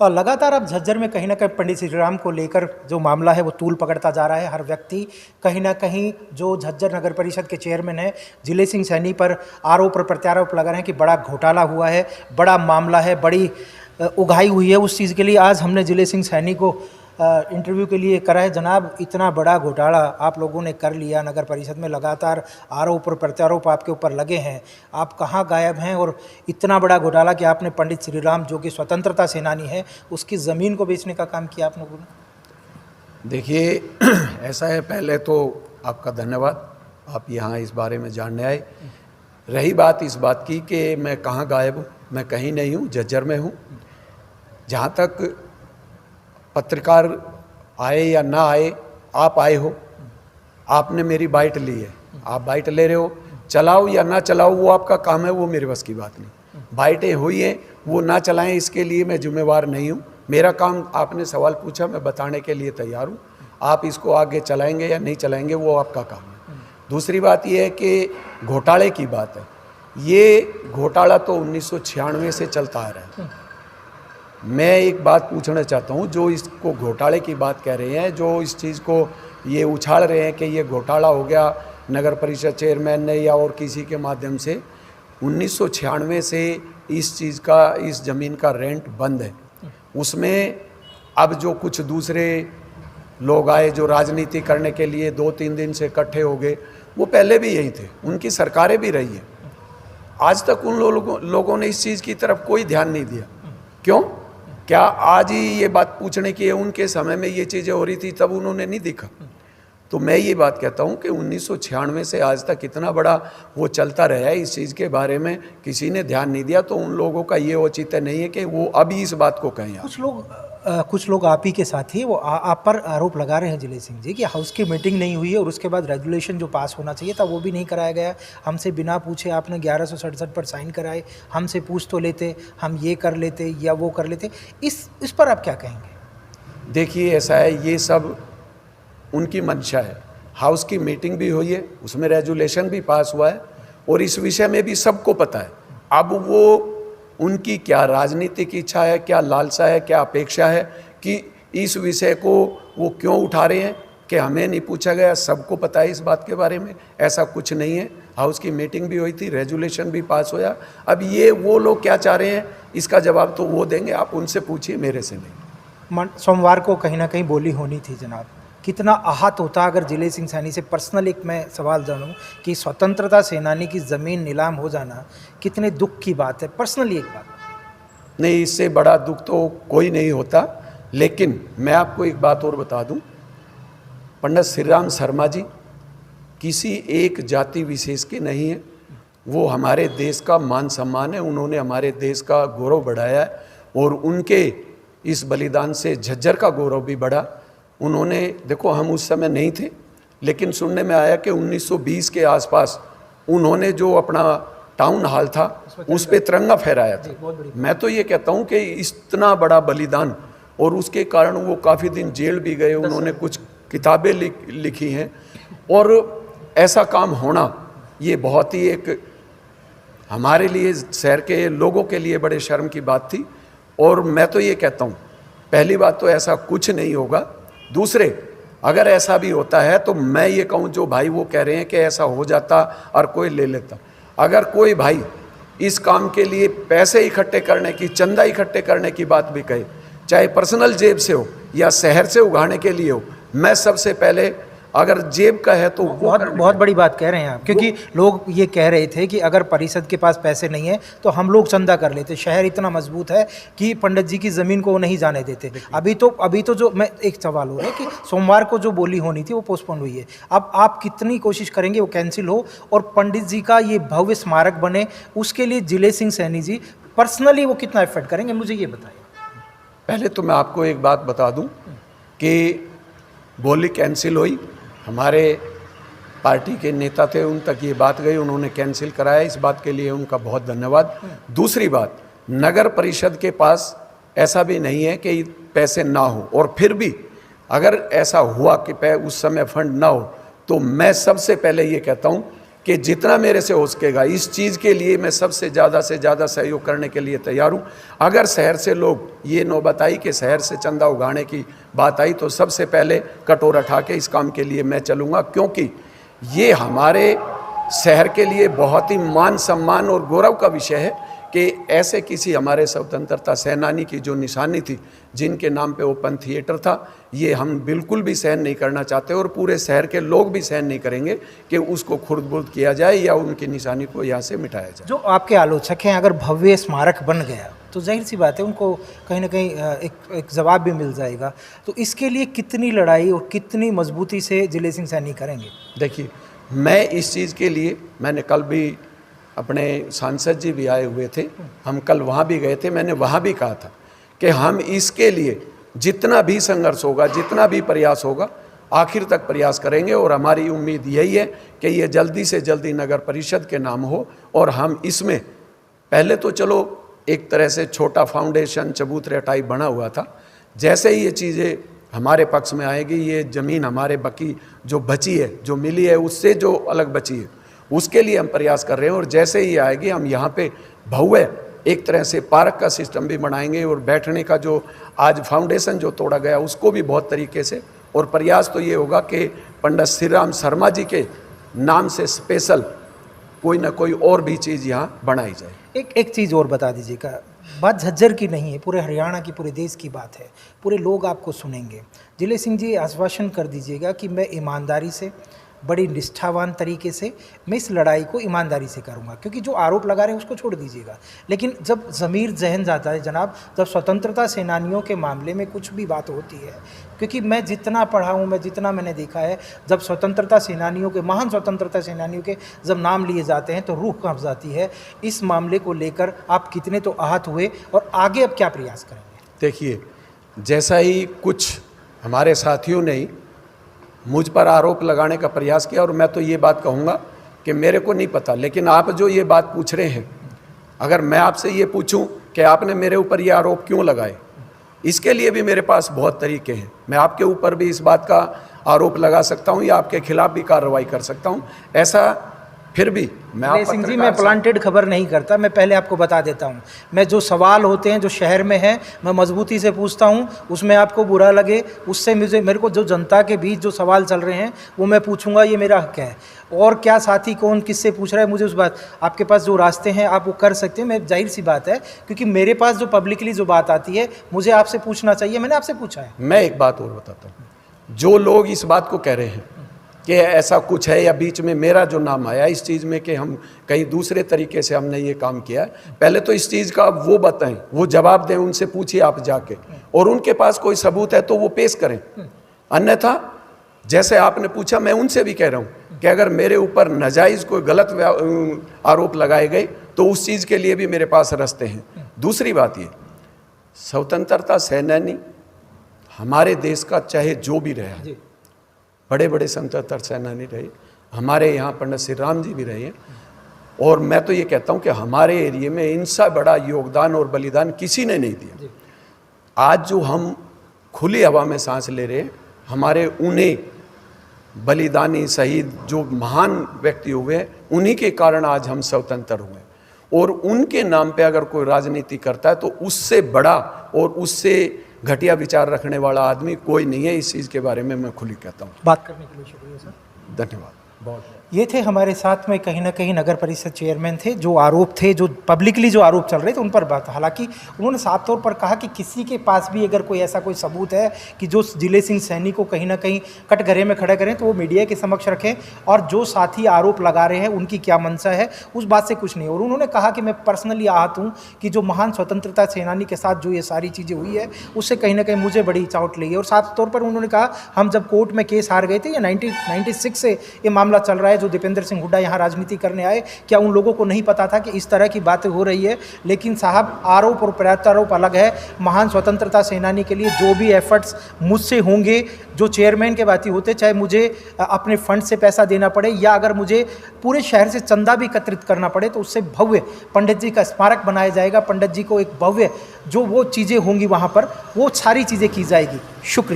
और लगातार अब झज्जर में कहीं ना कहीं पंडित श्री राम को लेकर जो मामला है वो तूल पकड़ता जा रहा है। हर व्यक्ति कहीं ना कहीं जो झज्जर नगर परिषद के चेयरमैन हैं जिले सिंह सैनी पर आरोप और प्रत्यारोप लगा रहे हैं कि बड़ा घोटाला हुआ है, बड़ा मामला है, बड़ी उगाही हुई है। उस चीज़ के लिए आज हमने जिले सिंह सैनी को इंटरव्यू के लिए करा है। जनाब, इतना बड़ा घोटाला आप लोगों ने कर लिया नगर परिषद में, लगातार आरोप और प्रत्यारोप आपके ऊपर लगे हैं, आप कहाँ गायब हैं? और इतना बड़ा घोटाला कि आपने पंडित श्री राम जो कि स्वतंत्रता सेनानी है उसकी ज़मीन को बेचने का काम किया आप लोगों ने। देखिए, ऐसा है, पहले तो आपका धन्यवाद, आप यहाँ इस बारे में जानने आए। रही बात इस बात की कि मैं कहाँ गायब हूँ, मैं कहीं नहीं हूँ, झज्जर में हूँ। जहाँ तक पत्रकार आए या ना आए, आप आए हो, आपने मेरी बाइट ली है, आप बाइट ले रहे हो, चलाओ या ना चलाओ वो आपका काम है, वो मेरे बस की बात नहीं। बाइटें हुई हैं, वो ना चलाएं इसके लिए मैं जिम्मेवार नहीं हूँ। मेरा काम, आपने सवाल पूछा, मैं बताने के लिए तैयार हूँ। आप इसको आगे चलाएंगे या नहीं चलाएंगे वो आपका काम है। दूसरी बात ये है कि घोटाले की बात है, ये घोटाला तो 1996 से चलता आ रहा है। मैं एक बात पूछना चाहता हूँ, जो इसको घोटाले की बात कह रहे हैं, जो इस चीज़ को ये उछाल रहे हैं कि ये घोटाला हो गया नगर परिषद चेयरमैन ने या और किसी के माध्यम से, 1996 से इस चीज़ का, इस ज़मीन का रेंट बंद है। उसमें अब जो कुछ दूसरे लोग आए जो राजनीति करने के लिए 2-3 दिन से इकट्ठे हो गए, वो पहले भी यही थे, उनकी सरकारें भी रही हैं। आज तक उन लोगों ने इस चीज़ की तरफ कोई ध्यान नहीं दिया। क्यों? क्या आज ही ये बात पूछने की है? उनके समय में ये चीज़ें हो रही थी तब उन्होंने नहीं देखा। तो मैं ये बात कहता हूँ कि 1996 से आज तक इतना बड़ा वो चलता रहा है, इस चीज़ के बारे में किसी ने ध्यान नहीं दिया। तो उन लोगों का ये औचित्य नहीं है कि वो अभी इस बात को कहें। कुछ लोग आप ही के साथ ही वो आप पर आरोप लगा रहे हैं जिले सिंह जी कि हाउस की मीटिंग नहीं हुई है और उसके बाद रेजुलेशन जो पास होना चाहिए था वो भी नहीं कराया गया। हमसे बिना पूछे आपने 1167 पर साइन कराए, हमसे पूछ तो लेते, हम ये कर लेते या वो कर लेते। इस पर आप क्या कहेंगे? देखिए, ऐसा है, ये सब उनकी मंशा है। हाउस की मीटिंग भी हुई है, उसमें रेजुलेशन भी पास हुआ है और इस विषय में भी सबको पता है। अब वो उनकी क्या राजनीतिक इच्छा है, क्या लालसा है, क्या अपेक्षा है कि इस विषय को वो क्यों उठा रहे हैं कि हमें नहीं पूछा गया। सबको पता है इस बात के बारे में, ऐसा कुछ नहीं है। हाउस की मीटिंग भी हुई थी, रेजुलेशन भी पास होया। अब ये वो लोग क्या चाह रहे हैं, इसका जवाब तो वो देंगे, आप उनसे पूछिए, मेरे से नहीं। सोमवार को कहीं ना कहीं बोली होनी थी जनाब, कितना आहत होता अगर जिले सिंह सैनी से पर्सनल एक मैं सवाल जानूं कि स्वतंत्रता सेनानी की ज़मीन नीलाम हो जाना कितने दुख की बात है? पर्सनली एक बात नहीं, इससे बड़ा दुख तो कोई नहीं होता। लेकिन मैं आपको एक बात और बता दूं, पंडित श्री राम शर्मा जी किसी एक जाति विशेष के नहीं है, वो हमारे देश का मान सम्मान है। उन्होंने हमारे देश का गौरव बढ़ाया है और उनके इस बलिदान से झज्जर का गौरव भी बढ़ा। उन्होंने, देखो हम उस समय नहीं थे, लेकिन सुनने में आया कि 1920 के आसपास उन्होंने जो अपना टाउन हॉल था उस पे तिरंगा फहराया था। मैं तो ये कहता हूँ कि इतना बड़ा बलिदान, और उसके कारण वो काफ़ी दिन जेल भी गए, उन्होंने कुछ किताबें लिखी हैं, और ऐसा काम होना ये बहुत ही एक हमारे लिए, शहर के लोगों के लिए बड़े शर्म की बात थी। और मैं तो ये कहता हूँ, पहली बात तो ऐसा कुछ नहीं होगा। दूसरे, अगर ऐसा भी होता है तो मैं ये कहूँ, जो भाई वो कह रहे हैं कि ऐसा हो जाता और कोई ले लेता, अगर कोई भाई इस काम के लिए पैसे इकट्ठे करने की, चंदा इकट्ठे करने की बात भी कहे, चाहे पर्सनल जेब से हो या शहर से उगाने के लिए हो, मैं सबसे पहले, अगर जेब का है तो बहुत बड़ी बात कह रहे हैं आप, क्योंकि लोग ये कह रहे थे कि अगर परिषद के पास पैसे नहीं है तो हम लोग चंदा कर लेते, शहर इतना मजबूत है कि पंडित जी की ज़मीन को वो नहीं जाने देते। अभी तो जो मैं एक सवाल हो रहा है कि सोमवार को जो बोली होनी थी वो पोस्टपोन हुई है। अब आप कितनी कोशिश करेंगे वो कैंसिल हो और पंडित जी का ये भव्य स्मारक बने, उसके लिए जिले सिंह सैनी जी पर्सनली वो कितना एफर्ट करेंगे, मुझे ये बताइए। पहले तो मैं आपको एक बात बता दूं कि बोली कैंसिल हुई, हमारे पार्टी के नेता थे, उन तक ये बात गई, उन्होंने कैंसिल कराया, इस बात के लिए उनका बहुत धन्यवाद। दूसरी बात, नगर परिषद के पास ऐसा भी नहीं है कि पैसे ना हो, और फिर भी अगर ऐसा हुआ कि उस समय फंड ना हो, तो मैं सबसे पहले ये कहता हूँ कि जितना मेरे से हो सकेगा इस चीज़ के लिए मैं सबसे ज़्यादा से ज़्यादा सहयोग करने के लिए तैयार हूँ। अगर शहर से लोग ये नौबत आई कि शहर से चंदा उगाने की बात आई तो सबसे पहले कटोरा उठा के इस काम के लिए मैं चलूँगा, क्योंकि ये हमारे शहर के लिए बहुत ही मान सम्मान और गौरव का विषय है कि ऐसे किसी हमारे स्वतंत्रता सेनानी की जो निशानी थी, जिनके नाम पे ओपन थिएटर था, ये हम बिल्कुल भी सहन नहीं करना चाहते और पूरे शहर के लोग भी सहन नहीं करेंगे कि उसको खुर्द-बुर्द किया जाए या उनकी निशानी को यहाँ से मिटाया जाए। जो आपके आलोचक हैं, अगर भव्य स्मारक बन गया तो जाहिर सी बात है उनको कहीं ना कहीं एक जवाब भी मिल जाएगा। तो इसके लिए कितनी लड़ाई और कितनी मजबूती से जिले सिंह सैनी करेंगे? देखिए, मैं इस चीज़ के लिए, मैंने कल भी, अपने सांसद जी भी आए हुए थे, हम कल वहाँ भी गए थे, मैंने वहाँ भी कहा था कि हम इसके लिए जितना भी संघर्ष होगा, जितना भी प्रयास होगा, आखिर तक प्रयास करेंगे। और हमारी उम्मीद यही है कि ये जल्दी से जल्दी नगर परिषद के नाम हो और हम इसमें, पहले तो चलो एक तरह से छोटा फाउंडेशन चबूतरे टाइप बना हुआ था, जैसे ही ये चीज़ें हमारे पक्ष में आएगी, ये ज़मीन हमारे बाकी जो बची है, जो मिली है, उससे जो अलग बची है, उसके लिए हम प्रयास कर रहे हैं। और जैसे ही आएगी हम यहाँ पे भव्य एक तरह से पार्क का सिस्टम भी बनाएंगे और बैठने का जो आज फाउंडेशन जो तोड़ा गया उसको भी बहुत तरीके से, और प्रयास तो ये होगा कि पंडित श्री राम शर्मा जी के नाम से स्पेशल कोई ना कोई और भी चीज़ यहाँ बनाई जाए। एक चीज़ और बता दीजिएगा, बात झज्जर की नहीं है, पूरे हरियाणा की, पूरे देश की बात है, पूरे लोग आपको सुनेंगे। जिले सिंह जी, आश्वासन कर दीजिएगा कि मैं ईमानदारी से, बड़ी निष्ठावान तरीके से मैं इस लड़ाई को ईमानदारी से करूंगा, क्योंकि जो आरोप लगा रहे हैं उसको छोड़ दीजिएगा, लेकिन जब ज़मीर जहन जाता है जनाब, जब स्वतंत्रता सेनानियों के मामले में कुछ भी बात होती है, क्योंकि मैं जितना पढ़ा हूँ, मैं जितना मैंने देखा है, जब स्वतंत्रता सेनानियों के, महान स्वतंत्रता सेनानियों के जब नाम लिए जाते हैं तो रूह कांप जाती है। इस मामले को लेकर आप कितने तो आहत हुए और आगे अब क्या प्रयास करेंगे? देखिए, जैसा ही कुछ हमारे साथियों ने मुझ पर आरोप लगाने का प्रयास किया, और मैं तो ये बात कहूँगा कि मेरे को नहीं पता, लेकिन आप जो ये बात पूछ रहे हैं, अगर मैं आपसे ये पूछूं कि आपने मेरे ऊपर ये आरोप क्यों लगाए, इसके लिए भी मेरे पास बहुत तरीके हैं। मैं आपके ऊपर भी इस बात का आरोप लगा सकता हूं या आपके खिलाफ भी कार्रवाई कर सकता हूं। ऐसा फिर भी मैं सिंह जी, मैं प्लांटेड खबर नहीं करता, मैं पहले आपको बता देता हूं, मैं जो सवाल होते हैं जो शहर में है मैं मजबूती से पूछता हूं, उसमें आपको बुरा लगे उससे मेरे को जो जनता के बीच जो सवाल चल रहे हैं वो मैं पूछूंगा, ये मेरा हक है। और क्या साथी कौन किससे पूछ रहा है, मुझे उस बात, आपके पास जो रास्ते हैं आप वो कर सकते हैं। मैं, जाहिर सी बात है, क्योंकि मेरे पास जो पब्लिकली जो बात आती है मुझे आपसे पूछना चाहिए, मैंने आपसे पूछा है। मैं एक बात और बताता हूँ, जो लोग इस बात को कह रहे हैं कि ऐसा कुछ है या बीच में मेरा जो नाम आया इस चीज़ में कि हम कहीं दूसरे तरीके से हमने ये काम किया है, पहले तो इस चीज़ का वो बताएं, वो जवाब दें, उनसे पूछिए आप जाके, और उनके पास कोई सबूत है तो वो पेश करें। अन्यथा जैसे आपने पूछा, मैं उनसे भी कह रहा हूँ कि अगर मेरे ऊपर नाजायज़ कोई गलत आरोप लगाए गए तो उस चीज़ के लिए भी मेरे पास रास्ते हैं। दूसरी बात ये, स्वतंत्रता सेनानी हमारे देश का चाहे जो भी रहा, बड़े बड़े स्वतंत्रता सेनानी रहे, हमारे यहाँ पंडित श्री राम जी भी रहे हैं, और मैं तो ये कहता हूँ कि हमारे एरिए में इनसे बड़ा योगदान और बलिदान किसी ने नहीं दिया। आज जो हम खुली हवा में सांस ले रहे हैं, हमारे उन्हें बलिदानी शहीद जो महान व्यक्ति हुए हैं, उन्हीं के कारण आज हम स्वतंत्र हुए, और उनके नाम पे अगर कोई राजनीति करता है तो उससे बड़ा और उससे घटिया विचार रखने वाला आदमी कोई नहीं है। इस चीज़ के बारे में मैं खुली कहता हूँ। बात करने के लिए शुक्रिया सर, धन्यवाद। बहुत ये थे हमारे साथ में कहीं ना कहीं नगर परिषद चेयरमैन थे, जो आरोप थे, जो पब्लिकली जो आरोप चल रहे थे उन पर बात। हालांकि उन्होंने साफ तौर पर कहा कि किसी के पास भी अगर कोई ऐसा कोई सबूत है कि जो जिले सिंह सैनी को कहीं ना कहीं कटघरे में खड़ा करें तो वो मीडिया के समक्ष रखें, और जो साथी आरोप लगा रहे हैं उनकी क्या मंशा है उस बात से कुछ नहीं। और उन्होंने कहा कि मैं पर्सनली आहत हूँ कि जो महान स्वतंत्रता सेनानी के साथ जो ये सारी चीज़ें हुई है उससे कहीं ना कहीं मुझे बड़ी चोट लगी है। और साफ तौर पर उन्होंने कहा, हम जब कोर्ट में केस हार गए थे, या 1996 से ये मामला चल रहा है, जो दीपेंद्र सिंह हुड्डा यहाँ राजनीति करने आए, क्या उन लोगों को नहीं पता था कि इस तरह की बातें हो रही है? लेकिन साहब, आरोप और प्रत्यारोप अलग है। महान स्वतंत्रता सेनानी के लिए जो भी एफर्ट्स मुझसे होंगे, जो चेयरमैन के बात ही होते, चाहे मुझे अपने फंड से पैसा देना पड़े या अगर मुझे पूरे शहर से चंदा भी एकत्रित करना पड़े, तो उससे भव्य पंडित जी का स्मारक बनाया जाएगा। पंडित जी को एक भव्य जो वो चीज़ें होंगी वहाँ पर, वो सारी चीज़ें की जाएगी। शुक्रिया।